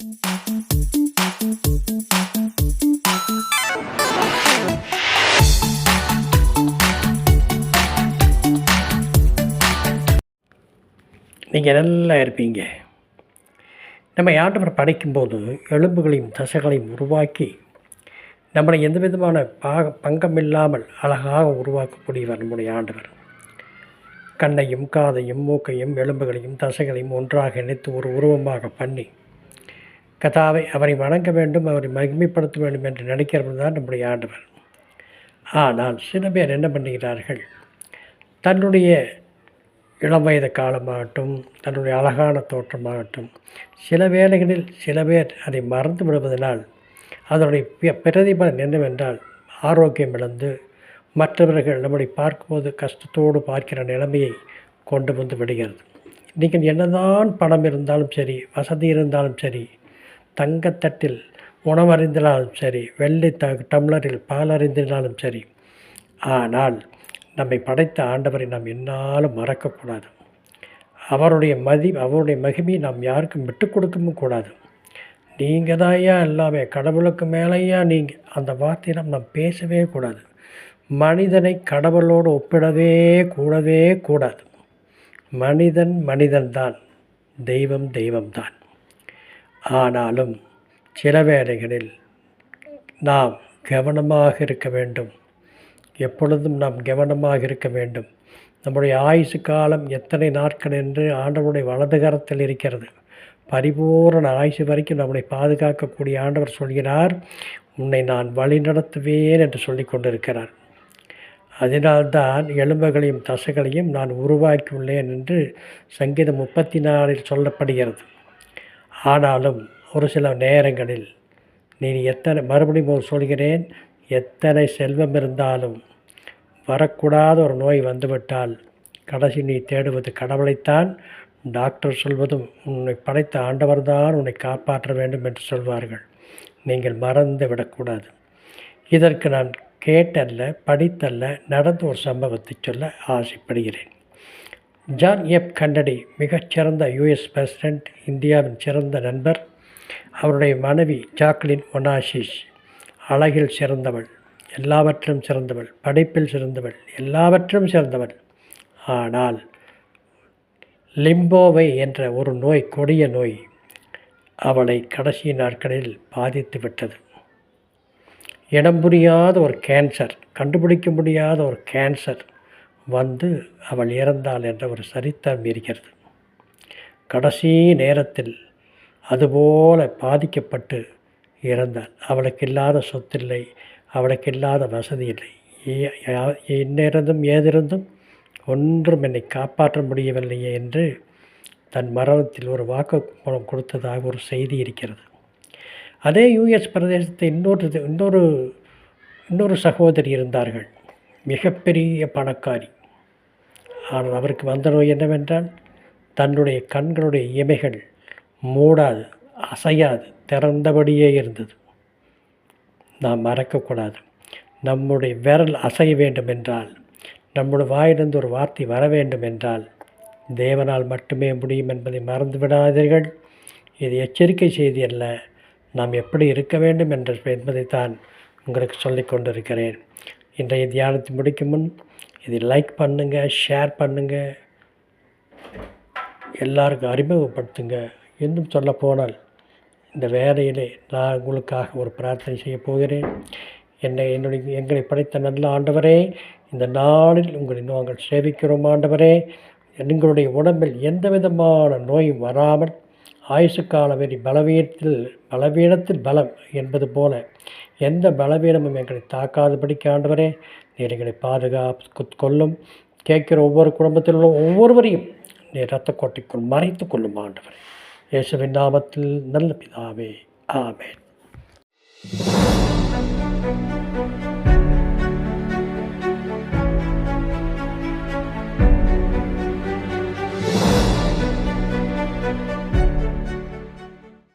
நீங்கள் நல்லா இருப்பீங்க. நம்ம ஆண்டவர் படைக்கும்போது எலும்புகளையும் தசைகளையும் உருவாக்கி நம்மளை எந்த விதமான பங்கம் இல்லாமல் அழகாக உருவாக்கக்கூடியவர் நம்முடைய ஆண்டவர். கண்ணையும் காதையும் மூக்கையும் எலும்புகளையும் தசைகளையும் ஒன்றாக இணைத்து ஒரு உருவமாக பண்ணி கதாவை அவரை வணங்க வேண்டும், அவரை மகிமைப்படுத்த வேண்டும் என்று நினைக்கிறவர் தான் நம்முடைய ஆண்டவர். ஆனால் சில பேர் என்ன பண்ணுகிறார்கள், தன்னுடைய இளம் வயது காலமாகட்டும், தன்னுடைய அழகான தோற்றமாகட்டும், சில வேளைகளில் சில பேர் அதை மறந்து விடுவதனால் அதனுடைய பிரதிபலன் என்னவென்றால் ஆரோக்கியம் இழந்து மற்றவர்கள் நம்மளை பார்க்கும்போது கஷ்டத்தோடு பார்க்கிற நிலைமையை கொண்டு வந்து விடுகிறது. நீங்கள் என்னதான் பணம் இருந்தாலும் சரி, வசதி இருந்தாலும் சரி, தங்கத்தட்டில் உணவறிந்தினாலும் சரி, வெள்ளை டம்ளரில் பால் அறிந்தினாலும் சரி, ஆனால் நம்மை படைத்த ஆண்டவரை நாம் என்னாலும் மறக்கக்கூடாது. அவருடைய மகிமையை நாம் யாருக்கும் விட்டு கொடுக்கவும் கூடாது. நீங்கள் தான் ஐயா எல்லாமே, கடவுளுக்கு மேலேயா நீங்கள், அந்த வார்த்தையை நாம் பேசவே கூடாது. மனிதனை கடவுளோடு ஒப்பிடவே கூடாது. மனிதன் மனிதன்தான், தெய்வம் தெய்வம்தான். ஆனாலும் சில வேளைகளில் நாம் கவனமாக இருக்க வேண்டும். எப்பொழுதும் நாம் கவனமாக இருக்க வேண்டும். நம்முடைய ஆயுசு காலம் எத்தனை நாட்கள் என்று ஆண்டவருடைய வலது கரத்தில் இருக்கிறது. பரிபூரண ஆயுசு வரைக்கும் நம்மை பாதுகாக்கக்கூடிய ஆண்டவர் சொல்கிறார், உன்னை நான் வழி நடத்துவேன் என்று சொல்லி கொண்டிருக்கிறார். அதனால்தான் எலும்புகளையும் தசைகளையும் நான் உருவாக்கியுள்ளேன் என்று சங்கீதம் 34 சொல்லப்படுகிறது. ஆனாலும் ஒரு சில நேரங்களில் நீ மறுபடியும் சொல்கிறேன், எத்தனை செல்வம் இருந்தாலும் வரக்கூடாத ஒரு நோய் வந்துவிட்டால் கடைசி நீ தேடுவது கடவுளைத்தான். டாக்டர் சொல்வதும் உன்னை படைத்த ஆண்டவர்தான் உன்னை காப்பாற்ற வேண்டும் என்று சொல்வார்கள். நீங்கள் மறந்து விடக்கூடாது. இதற்கு நான் கேட்டல்ல, படித்தல்ல, நடந்த ஒரு சம்பவத்தை சொல்ல ஆசைப்படுகிறேன். ஜான் எஃப் கென்னடி மிகச்சிறந்த US பிரசிடெண்ட், இந்தியாவின் சிறந்த நண்பர். அவருடைய மனைவி ஜாக்லின் ஒனாசிஸ் அழகில் சிறந்தவள், எல்லாவற்றிலும் சிறந்தவள், படிப்பில் சிறந்தவள், எல்லாவற்றிலும் சிறந்தவள். ஆனால் லிம்போவை என்ற ஒரு நோய், கொடிய நோய் அவளை கடைசி நாட்களில் பாதித்து விட்டது. இடம் புரியாத ஒரு கேன்சர், கண்டுபிடிக்க முடியாத ஒரு கேன்சர் வந்து அவள் இறந்தாள் என்ற ஒரு சரித்திரம் இருக்கிறது. கடைசி நேரத்தில் அதுபோல பாதிக்கப்பட்டு இறந்தாள். அவளுக்கு இல்லாத சொத்தில்லை, அவளுக்கு இல்லாத வசதி இல்லை. என்னிருந்தும் ஏதிருந்தும் ஒன்றும் என்னை காப்பாற்ற முடியவில்லையே என்று தன் மரணத்தில் ஒரு வாக்குமூலம் கொடுத்ததாக ஒரு செய்தி இருக்கிறது. அதே US பிரதேசத்தை இன்னொரு சகோதரி இருந்தார்கள், மிகப்பெரிய பணக்காரி. ஆனால் அவருக்கு வந்த நோய் என்னவென்றால், தன்னுடைய கண்களுடைய இமைகள் மூடாது, அசையாது, திறந்தபடியே இருந்தது. நாம் மறக்கக்கூடாது. நம்முடைய விரல் அசைய வேண்டும் என்றால், நம்முடைய வாயிலிருந்து ஒரு வார்த்தை வர வேண்டும் என்றால் தேவனால் மட்டுமே முடியும் என்பதை மறந்து விடாதீர்கள். இது எச்சரிக்கை செய்தி அல்ல, நாம் எப்படி இருக்க வேண்டும் என்பதைத்தான் உங்களுக்கு சொல்லிக் கொண்டிருக்கிறேன். இன்றைய தியானத்தை முடிக்கும் முன் இதை லைக் பண்ணுங்கள், ஷேர் பண்ணுங்கள், எல்லாருக்கும் அறிமுகப்படுத்துங்க. இன்னும் சொல்ல போனால் இந்த வேலையிலே நான் உங்களுக்காக ஒரு பிரார்த்தனை செய்ய போகிறேன். எங்களை படைத்த நல்ல ஆண்டவரே, இந்த நாளில் உங்களை நாங்கள் சேவிக்கிறோம். ஆண்டவரே, எங்களுடைய உடம்பில் எந்த விதமான நோயும் வராமல் ஆயுசு காலவெறி பலவீனத்தில் பலம் என்பது போல எந்த பலவீனமும் எங்களை தாக்காதபடிக்கு ஆண்டவரே நீர் எங்களை பாதுகாப்பு கொள்ளும். கேட்கிற ஒவ்வொரு குடும்பத்தில் உள்ள ஒவ்வொருவரையும் நீர் இரத்த கோட்டைக்குள் மறைத்து கொள்ளும் ஆண்டவரே. இயேசுவின் நாமத்தில் நல்ல பிதாவே, ஆமென்.